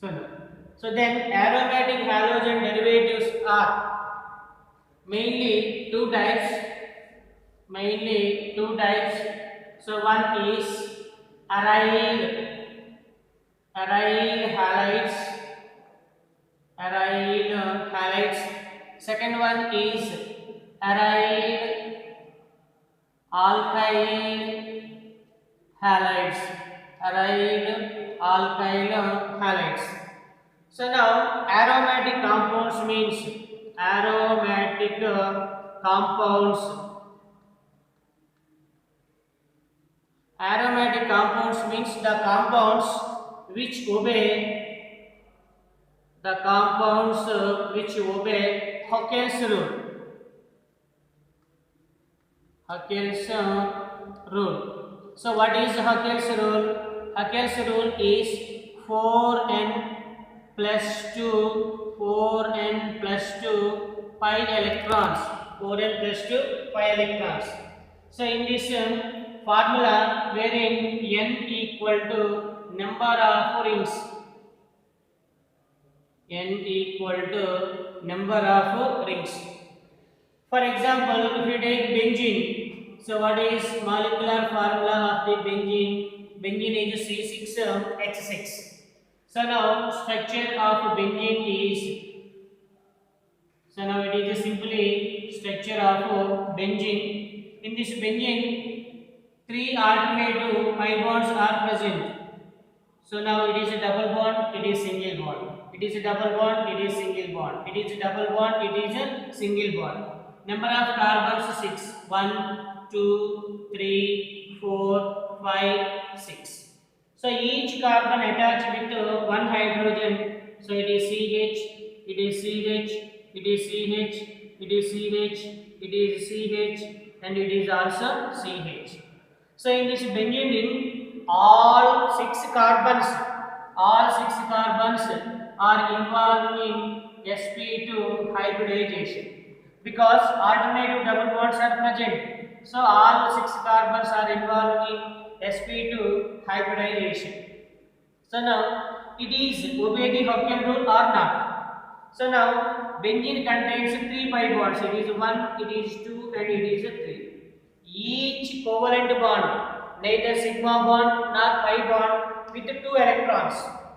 So, no. So then aromatic halogen derivatives are mainly two types. Mainly two types. So one is aryl halides. Aryl halides. Second one is aryl alkyl halides. Aryl alkyl halides. So now aromatic compounds means aromatic compounds. Aromatic compounds means the compounds which obey Hockel's rule. Hockel's rule. So what is Hockel's rule? Hockel's rule is 4n plus 2, 4n plus 2 pi electrons. 4n plus 2 pi electrons. So in this formula wherein n equal to number of rings, n equal to number of rings. For example, if you take benzene, so what is molecular formula of the benzene? Benzene is C6H6. So now structure of benzene is, so now it is simply structure of benzene. In this benzene, three alternative pi bonds are present. So now it is a double bond, it is single bond. It is a double bond, it is single bond. It is a double bond, it is a single bond. Number of carbons 6. 1, 2, 3, 4, 5, 6. So each carbon attached with one hydrogen. So it is CH, it is CH, it is CH, it is CH, it is CH, and it is also CH. So in this benzene ring, all six carbons are involved in sp2 hybridization because alternative double bonds are present. So all six carbons are involved in sp2 hybridization. So now it is obey the Hockel rule or not. So now benzene contains three pi bonds. It is 1, it is 2, and it is 3. Each covalent bond, neither sigma bond nor pi bond, with 2 electrons.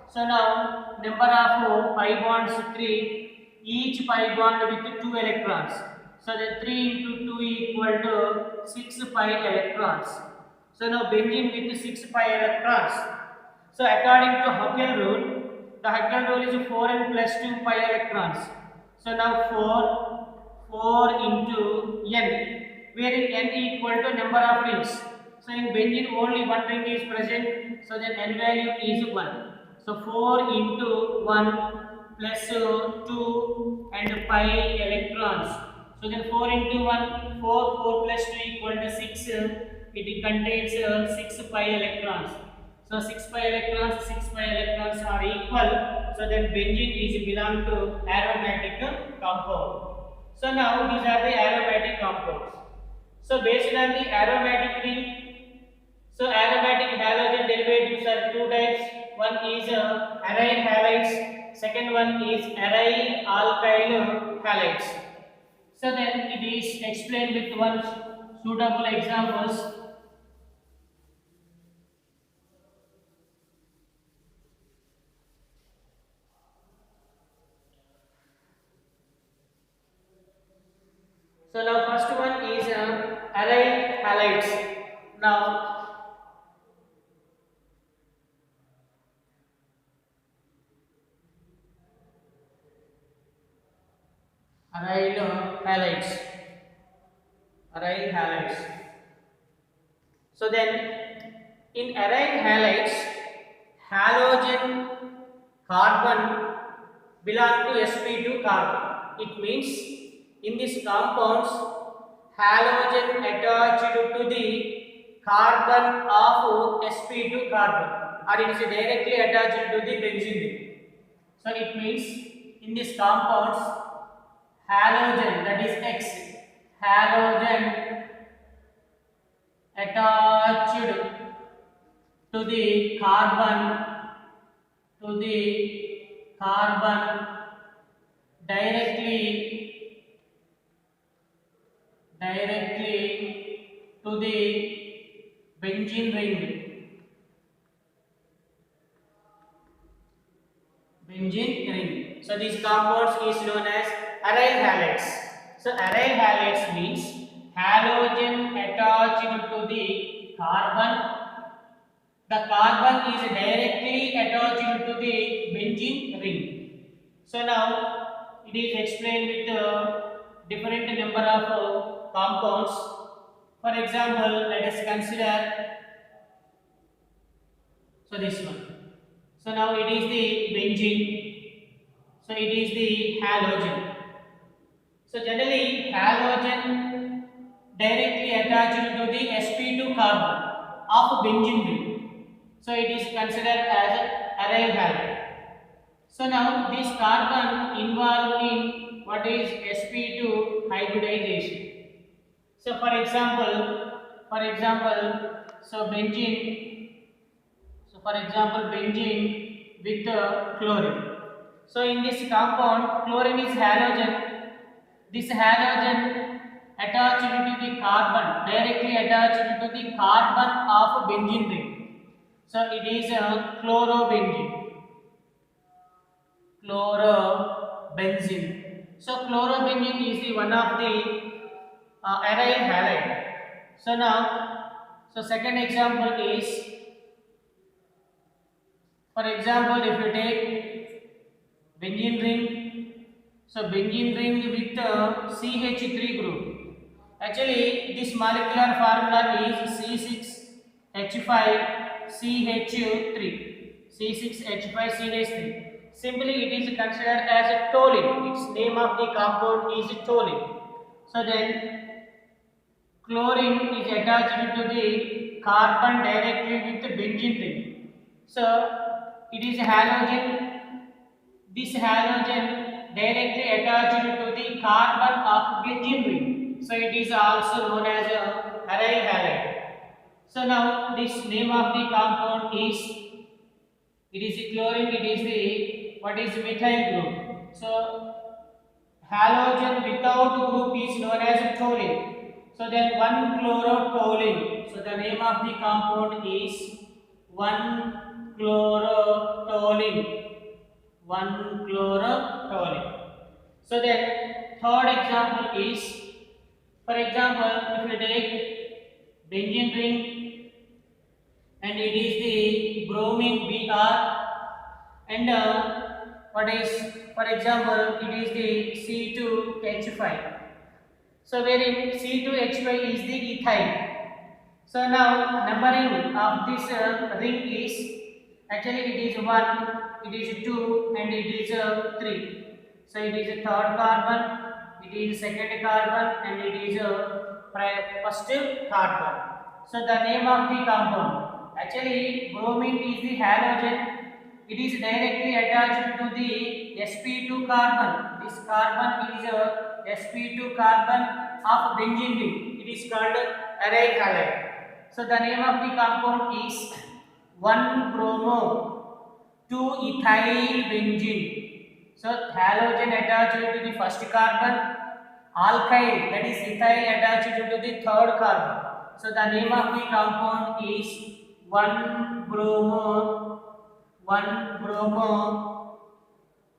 So now number of pi bonds 3, each pi bond with 2 electrons. So the 3 into 2 equal to 6 pi electrons. So now benzene with 6 pi electrons. So according to Hockel rule, the Hockel rule is 4n plus 2 pi electrons. So now 4 into n, wherein n equal to number of rings. So in benzene only one ring is present, so then n value is 1. So 4 into 1 plus 2 and pi electrons. So then 4 into 1, 4 plus 2 equal to 6. It contains 6 pi electrons. So 6 pi electrons are equal. So then benzene is belong to aromatic compound. So now these are the aromatic compounds. So based on the aromatic ring, so aromatic halogen derivatives are two types. One is aryl halides. Second one is aryl alkyl halides. So then it is explained with one suitable examples. So now first one is aryl halides. Now aryl halides. Aryl halides. So then in aryl halides, halogen carbon belong to sp2 carbon. It means in these compounds, halogen attached to the carbon of sp2 carbon, or it is directly attached to the benzene. So it means in these compounds, halogen, that is X, halogen attached to the carbon carbon directly to the benzene ring. So these compounds is known as aryl halides. So aryl halides means halogen attached to the carbon. The carbon is directly attached to the benzene ring. So now it is explained with different number of compounds. For example, let us consider this one. So now it is the benzene. So it is the halogen. So generally halogen directly attached to the sp2 carbon of benzene ring. So it is considered as aryl halide. So now this carbon involved in what is sp2 hybridization. So for example, benzene with chlorine. So in this compound, chlorine is halogen. This halogen attached to the carbon, directly attached to the carbon of benzene ring. So it is a chlorobenzene. So chlorobenzene is the one of the aryl halide. So now, second example is, for example, if you take benzene ring, so benzene ring with CH3 group. Actually, this molecular formula is C6H5CH3. Simply, it is considered as a toluene. Its name of the compound is toluene. So then, chlorine is attached to the carbon directly with the benzene ring. So it is halogen. This halogen directly attached to the carbon of benzene ring. So it is also known as aryl halide. So now this name of the compound is, it is the chlorine. It is the methyl group. So halogen without group is known as toluene. So then 1-chlorotoluene. So the name of the compound is 1-chlorotoluene. So then third example is, for example, if you take benzene ring and it is the bromine Br, and for example, it is the C2H5. So wherein C2H5 is the ethyl. So now numbering of this ring is, actually it is 1, it is 2, and it is 3. So it is a third carbon, it is second carbon, and it is first carbon. So the name of the compound, actually bromine is the halogen. It is directly attached to the sp2 carbon. This carbon is a sp2 carbon of benzene ring. It is called aryl halide. So the name of the compound is 1-bromo 2-ethyl benzene. So halogen attached to the first carbon, alkyl, that is ethyl attached to the third carbon. So the name of the compound is 1-bromo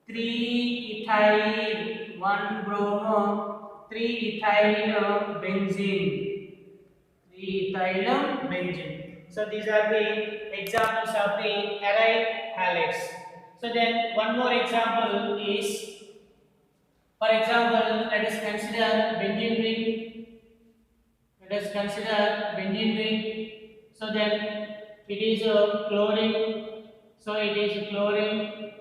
3-ethyl 1-bromo 3-ethyl benzene. So these are the examples of the aryl halides. So then one more example is, for example, let us consider benzene ring. So then it is chlorine. So it is chlorine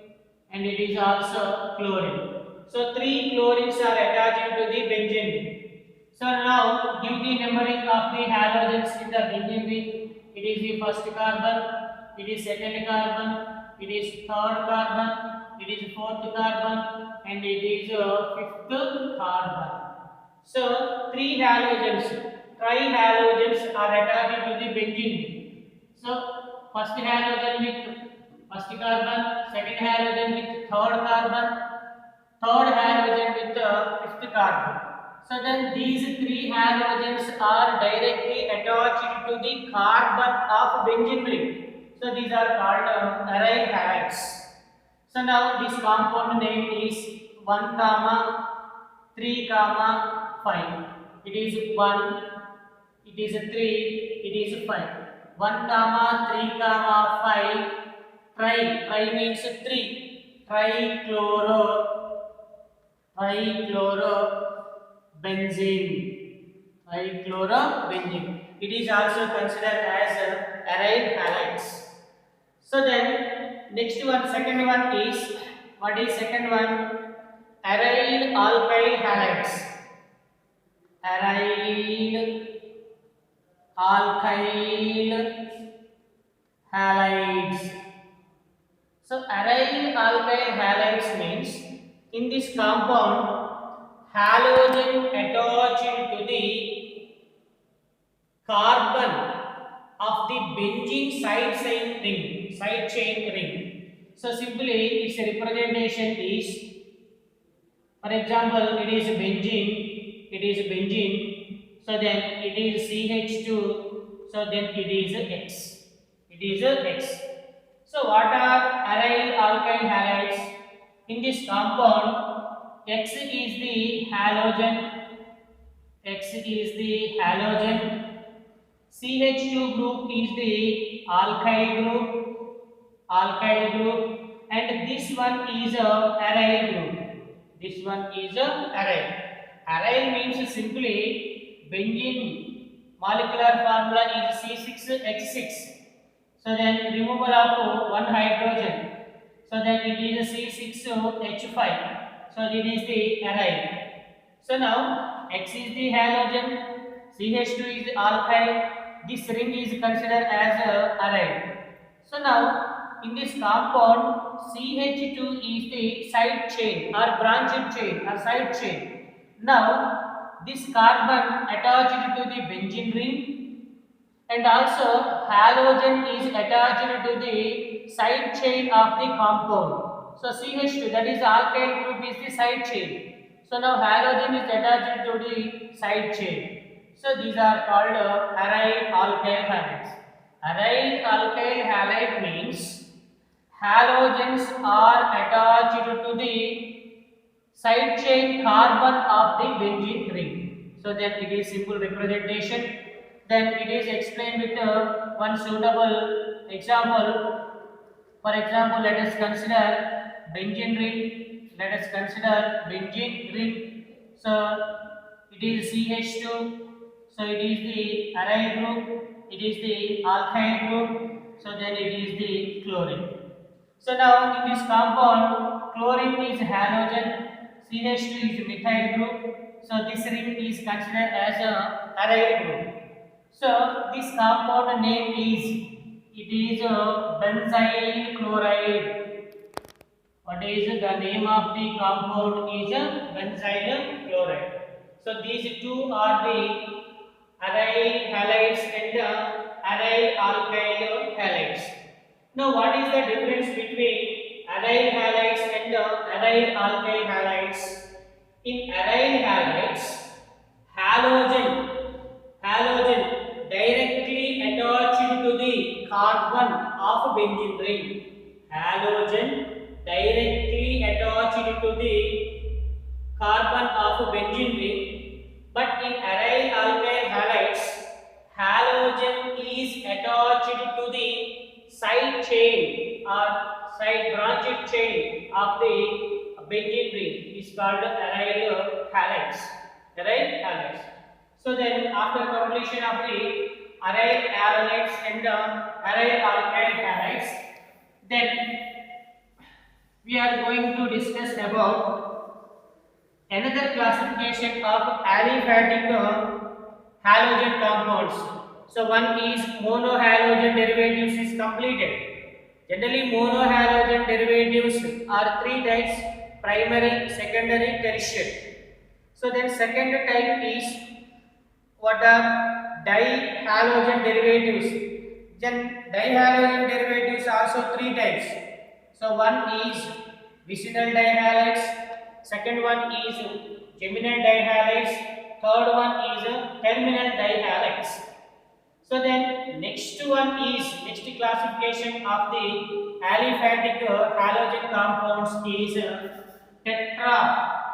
and it is also chlorine. So 3 chlorines are attached to the benzene ring. So now give the numbering of the halogens in the benzene ring. It is the first carbon, it is second carbon, it is third carbon, it is fourth carbon, and it is fifth carbon. So 3 trihalogens are attached to the benzene ring. So first halogen with first carbon, second halogen with third carbon, third halogen with the fifth carbon. So then these three halogens are directly attached to the carbon of benzene ring. So these are called aryl halides. So now this compound name is 1, 3, 5. It is 1, it is 3, it is 5. 1, 3, 5. Tri means 3. Trichlorobenzene. Trichlorobenzene. It is also considered as aryl halides. So then next one, second one is, what is second one? Aryl alkyl halides. Aryl alkyl halides. So aryl alkyl halides means in this compound halogen attached to the carbon of the benzene side chain ring. So simply its representation is, for example, it is benzene. So then it is CH2. So then it is X. So what are aryl alkyl halides? In this compound, X is the halogen. CH2 group is the alkyl group, and this one is a aryl group. Aryl means simply benzene molecular formula is C6H6. So then removal of one hydrogen. So then it is C6H5. So it is the aryl. So now X is the halogen, CH2 is alkyl. This ring is considered as aryl. So now in this compound, CH2 is the side chain or branched chain or side chain. Now this carbon attached to the benzene ring, and also halogen is attached to the side chain of the compound. So CH2, that is alkyl group, is the side chain. So now halogen is attached to the side chain. So these are called aryl alkyl halides. Aryl alkyl halide means halogens are attached to the side chain carbon of the benzene ring. So then it is simple representation. Then it is explained with one suitable example. For example, let us consider benzene ring. So it is CH2. So it is the aryl group. It is the alkyl group. So then it is the chlorine. So now in this compound, chlorine is halogen, CH2 is methyl group. So this ring is considered as a aryl group. So this compound name is, it is benzyl chloride. What is the name of the compound? Is benzyl chloride. So these two are the aryl halides and the aryl alkyl halides. Now what is the difference between aryl halides and the aryl alkyl halides? In aryl halides, halogen directly attached to the carbon of benzene ring. Halogen directly attached to the carbon of benzene ring. But in aryl alkyl halides, halogen is attached to the side chain or side branched chain of the benzene ring. Is called aryl halides. So then after completion of the aryl halides and the aryl alkyl halides, then we are going to discuss about another classification of aliphatic halogen compounds. So one is monohalogen derivatives is completed. Generally monohalogen derivatives are three types: primary, secondary, tertiary. So then second type is what are dihalogen derivatives. Then dihalogen derivatives also three types. So So one is vicinal dihalides, second one is geminal dihalides, third one is terminal dihalides. So then next classification of the aliphatic halogen compounds is tetra